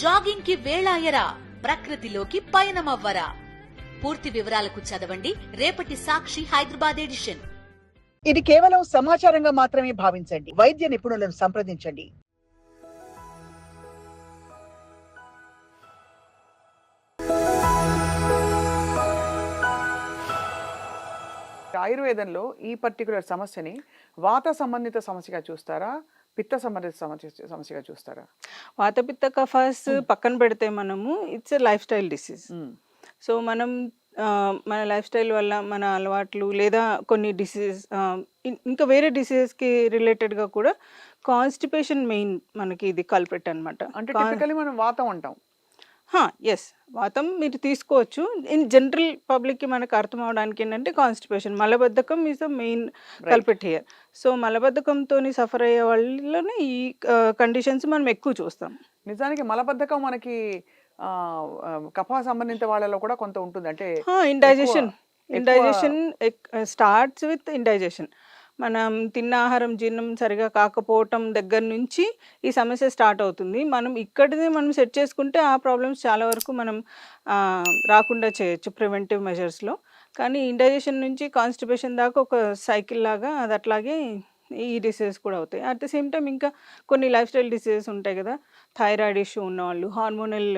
Jogging కి వేళాయరా, ప్రకృతిలోకి పయనమవ్వరా. పూర్తి వివరాలకు చదవండి రేపటి సాక్షి హైదరాబాద్ ఎడిషన్. ఇది కేవలం సమాచారంగా మాత్రమే భావించండి. వైద్య నిపుణులను సంప్రదించండి. ఆయుర్వేదంలో ఈ పర్టికులర్ సమస్యని వాత సంబంధిత సమస్యగా చూస్తారా, పిత్త సంబంధిత సమస్యగా చూస్తారా? వాతపిత్త కఫాస్ పక్కన పెడితే మనము it's life style disease. So మనం మన లైఫ్ స్టైల్ వల్ల మన అలవాట్లు లేదా కొన్ని డిసీజెస్ ఇంకా వేరే డిసీజెస్కి రిలేటెడ్గా కూడా కాన్స్టిపేషన్ మెయిన్ మనకి ఇది కల్ప్రిట్ అనమాట. అంటే టిపికల్లీ మనం వాతం అంటాం. ఎస్, వాతం మీరు తీసుకోవచ్చు. ఇన్ జనరల్ పబ్లిక్కి మనకు అర్థం అవడానికి ఏంటంటే కాన్స్టిపేషన్, మలబద్ధకం is the main culprit here. So మలబద్ధకంతో సఫర్ అయ్యే వాళ్ళలోనే ఈ కండిషన్స్ మనం ఎక్కువ చూస్తాం. నిజానికి మలబద్ధకం మనకి కఫ సంబంధిత వాళ్ళలో కూడా కొంత ఉంటుంది. అంటే ఇండైజెషన్ స్టార్ట్స్ విత్ ఇండైజెషన్. మనం తిన్న ఆహారం జీర్ణం సరిగా కాకపోవటం దగ్గర నుంచి ఈ సమస్య స్టార్ట్ అవుతుంది. మనం ఇక్కడనే మనం సెట్ చేసుకుంటే ఆ ప్రాబ్లమ్స్ చాలా వరకు మనం రాకుండా చేయొచ్చు ప్రివెంటివ్ మెజర్స్లో. కానీ ఇండైజెషన్ నుంచి కాన్స్టిపేషన్ దాకా ఒక సైకిల్ లాగా అది అట్లాగే ఈ డిసీజెస్ కూడా అవుతాయి. అట్ ద సేమ్ టైం ఇంకా కొన్ని లైఫ్ స్టైల్ డిసీజెస్ ఉంటాయి కదా, థైరాయిడ్ ఇష్యూ ఉన్నవాళ్ళు, హార్మోనల్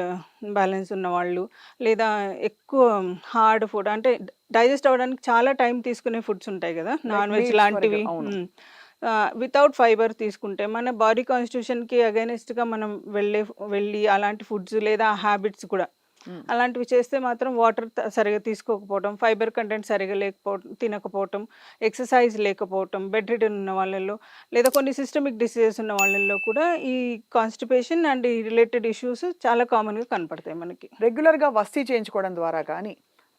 బ్యాలెన్స్ ఉన్నవాళ్ళు, లేదా ఎక్కువ హార్డ్ ఫుడ్ అంటే డైజెస్ట్ అవ్వడానికి చాలా టైం తీసుకునే ఫుడ్స్ ఉంటాయి కదా, నాన్ వెజ్ లాంటివి. వితౌట్ ఫైబర్ తీసుకుంటే మన బాడీ కాన్స్టిట్యూషన్కి అగైనెస్ట్గా మనం వెళ్ళి అలాంటి ఫుడ్స్ లేదా హ్యాబిట్స్ కూడా అలాంటివి చేస్తే మాత్రం వాటర్ సరిగా తీసుకోకపోవటం, ఫైబర్ కంటెంట్ సరిగా తినకపోవటం, ఎక్సర్సైజ్ లేకపోవటం, బెడ్ రిడన్ ఉన్న వాళ్ళల్లో లేదా కొన్ని సిస్టమిక్ డిసీజెస్ ఉన్న వాళ్ళల్లో కూడా ఈ కాన్స్టిపేషన్ అండ్ ఈ రిలేటెడ్ ఇష్యూస్ చాలా కామన్గా కనపడతాయి మనకి. రెగ్యులర్గా వస్తీ చేయించుకోవడం ద్వారా కానీ,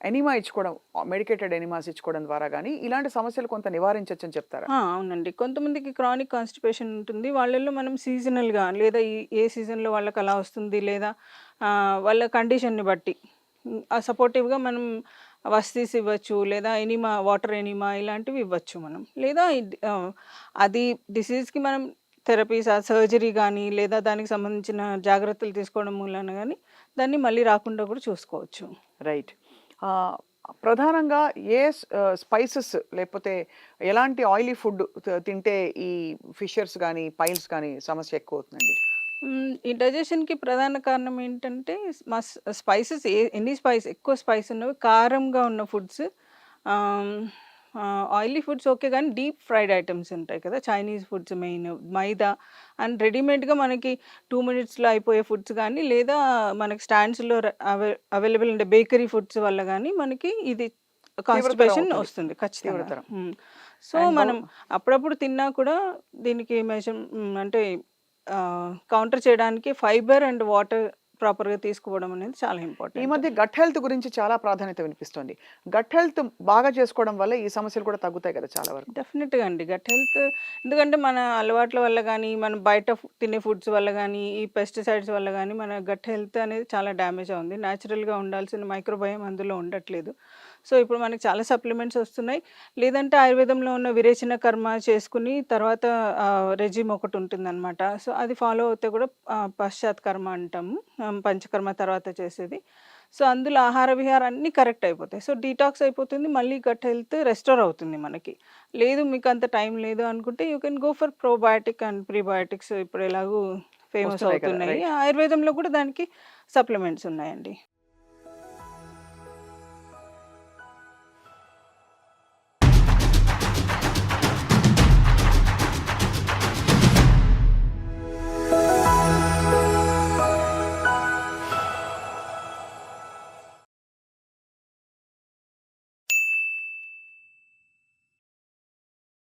ఎనిమా ఇచ్చుకోవడం, మెడికేటెడ్ ఎనిమాస్ ఇచ్చుకోవడం ద్వారా కానీ ఇలాంటి సమస్యలు కొంత నివారించవచ్చు అని చెప్తారా? అవునండి. కొంతమందికి క్రానిక్ కాన్స్టిపేషన్ ఉంటుంది. వాళ్ళల్లో మనం సీజనల్గా లేదా ఏ సీజన్లో వాళ్ళకి అలా వస్తుంది లేదా వాళ్ళ కండిషన్ని బట్టి సపోర్టివ్గా మనం వస్తీస్ ఇవ్వచ్చు, లేదా ఎనిమా, వాటర్ ఎనిమా ఇలాంటివి ఇవ్వచ్చు మనం. లేదా అది డిసీజ్కి మనం థెరపీస్, సర్జరీ కానీ లేదా దానికి సంబంధించిన జాగ్రత్తలు తీసుకోవడం మూలన కానీ దాన్ని మళ్ళీ రాకుండా కూడా చూసుకోవచ్చు. రైట్. ప్రధానంగా ఏ స్పైసెస్ లేకపోతే ఎలాంటి ఆయిలీ ఫుడ్ తింటే ఈ ఫిషర్స్ కానీ పైల్స్ కానీ సమస్య ఎక్కువ అవుతుందండి? ఈ డైజెషన్కి ప్రధాన కారణం ఏంటంటే స్పైసెస్, ఎక్కువ స్పైస్ ఉన్నవి, కారంగా ఉన్న ఫుడ్స్, ఆయిలీ ఫుడ్స్ ఓకే, కానీ డీప్ ఫ్రైడ్ ఐటమ్స్ ఉంటాయి కదా, Chinese foods main, maida and రెడీమేడ్గా మనకి 2 minutesలో అయిపోయే ఫుడ్స్ కానీ లేదా మనకి స్టాండ్స్లో అవైలబుల్ ఉండే బేకరీ ఫుడ్స్ వల్ల కానీ మనకి ఇది కాన్స్టిపేషన్ వస్తుంది ఖచ్చితంగా. సో మనం అప్పుడప్పుడు తిన్నా కూడా దీనికి అంటే కౌంటర్ చేయడానికి ఫైబర్ అండ్ వాటర్ ప్రాపర్గా తీసుకోవడం అనేది చాలా ఇంపార్టెంట్. ఈ మధ్య గట్ హెల్త్ గురించి చాలా ప్రాధాన్యత వినిపిస్తుంది. గట్ హెల్త్ బాగా చేసుకోవడం వల్ల ఈ సమస్యలు కూడా తగ్గుతాయి కదా చాలా వరకు? డెఫినెట్గా అండి. గట్ హెల్త్ ఎందుకంటే మన అలవాట్ల వల్ల కానీ, మన బయట తినే ఫుడ్స్ వల్ల కానీ, ఈ పెస్టిసైడ్స్ వల్ల కానీ మన గట్ హెల్త్ అనేది చాలా డ్యామేజ్ అవుతుంది. న్యాచురల్గా ఉండాల్సిన మైక్రోబయం అందులో ఉండట్లేదు. సో ఇప్పుడు మనకి చాలా సప్లిమెంట్స్ వస్తున్నాయి. లేదంటే ఆయుర్వేదంలో ఉన్న విరేచన కర్మ చేసుకుని తర్వాత రెజిమ్ ఒకటి ఉంటుందన్నమాట. సో అది ఫాలో అవుతే కూడా పశ్చాత్ కర్మ అంటాము, పంచకర్మ తర్వాత చేసేది. సో అందులో ఆహార విహారం అన్నీ కరెక్ట్ అయిపోతాయి. సో డీటాక్స్ అయిపోతుంది, మళ్ళీ గట్ హెల్త్ రెస్టోర్ అవుతుంది మనకి. లేదు మీకు అంత టైం లేదు అనుకుంటే you can go for probiotic and prebiotics ఇప్పుడు ఎలాగూ ఫేమస్ అవుతున్నాయి. ఆయుర్వేదంలో కూడా దానికి సప్లిమెంట్స్ ఉన్నాయండి.